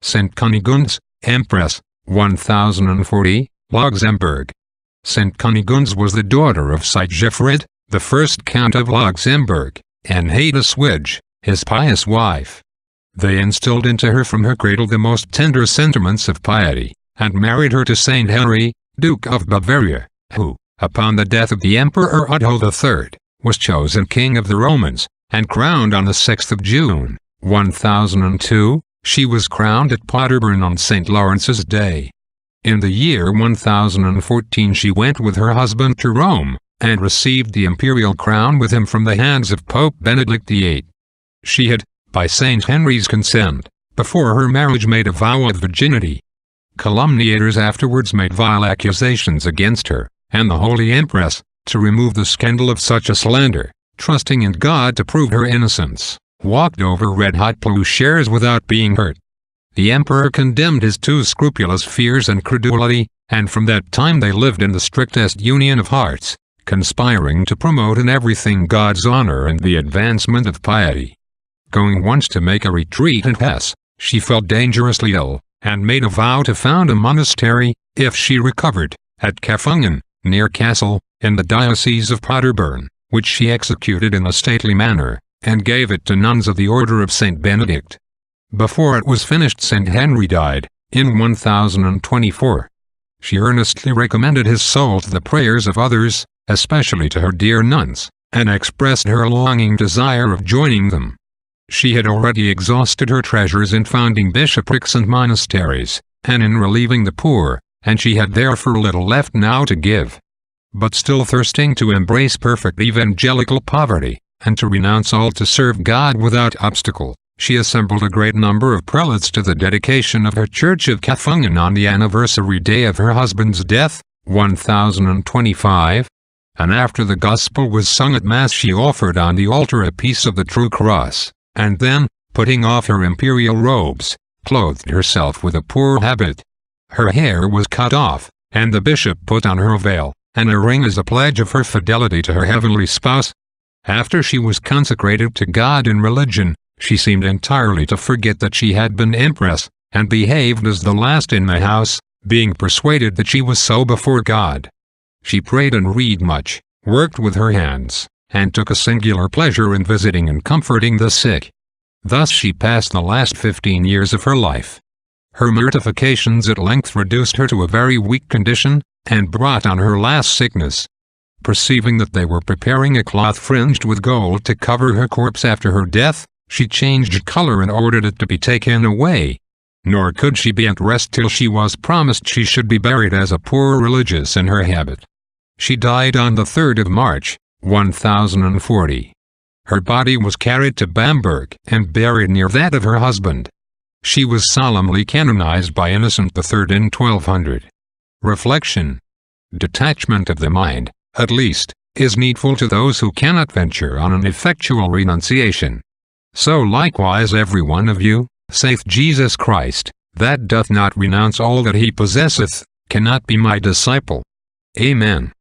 St. Cunegundes, Empress, 1040, Luxemburg. St. Cunegundes was the daughter of Sigefrid, the first Count of Luxemburg, and Hedwig, his pious wife. They instilled into her from her cradle the most tender sentiments of piety, and married her to Saint Henry, Duke of Bavaria, who, upon the death of the Emperor Otto III, was chosen King of the Romans, and crowned on the 6th of June, 1002, she was crowned at Paderborn on St. Lawrence's Day. In the year 1014 she went with her husband to Rome, and received the imperial crown with him from the hands of Pope Benedict VIII. She had, by Saint Henry's consent, before her marriage made a vow of virginity. Calumniators afterwards made vile accusations against her, and the Holy Empress, to remove the scandal of such a slander, trusting in God to prove her innocence, walked over red-hot plowshares without being hurt. The emperor condemned his too scrupulous fears and credulity, and from that time they lived in the strictest union of hearts, conspiring to promote in everything God's honor and the advancement of piety. Going once to make a retreat in Hesse, she fell dangerously ill, and made a vow to found a monastery, if she recovered, at Cunegundes, near Kassel, in the diocese of Paderborn, which she executed in a stately manner, and gave it to nuns of the order of Saint Benedict. Before it was finished Saint Henry died, in 1024. She earnestly recommended his soul to the prayers of others, especially to her dear nuns, and expressed her longing desire of joining them. She had already exhausted her treasures in founding bishoprics and monasteries, and in relieving the poor, and she had therefore little left now to give. But still thirsting to embrace perfect evangelical poverty, and to renounce all to serve God without obstacle, she assembled a great number of prelates to the dedication of her church of Cunegundes on the anniversary day of her husband's death, 1025. And after the gospel was sung at Mass she offered on the altar a piece of the true cross, and then, putting off her imperial robes, clothed herself with a poor habit. Her hair was cut off, and the bishop put on her veil, and a ring as a pledge of her fidelity to her heavenly spouse. After she was consecrated to God in religion, she seemed entirely to forget that she had been empress, and behaved as the last in the house, being persuaded that she was so before God. She prayed and read much, worked with her hands, and took a singular pleasure in visiting and comforting the sick. Thus she passed the last 15 years of her life. Her mortifications at length reduced her to a very weak condition, and brought on her last sickness. Perceiving that they were preparing a cloth fringed with gold to cover her corpse after her death, she changed color and ordered it to be taken away. Nor could she be at rest till she was promised she should be buried as a poor religious in her habit. She died on the 3rd of March, 1040. Her body was carried to Bamberg and buried near that of her husband. She was solemnly canonized by Innocent III in 1200. Reflection. Detachment of the mind, at least, is needful to those who cannot venture on an effectual renunciation. So likewise every one of you, saith Jesus Christ, that doth not renounce all that he possesseth, cannot be my disciple. Amen.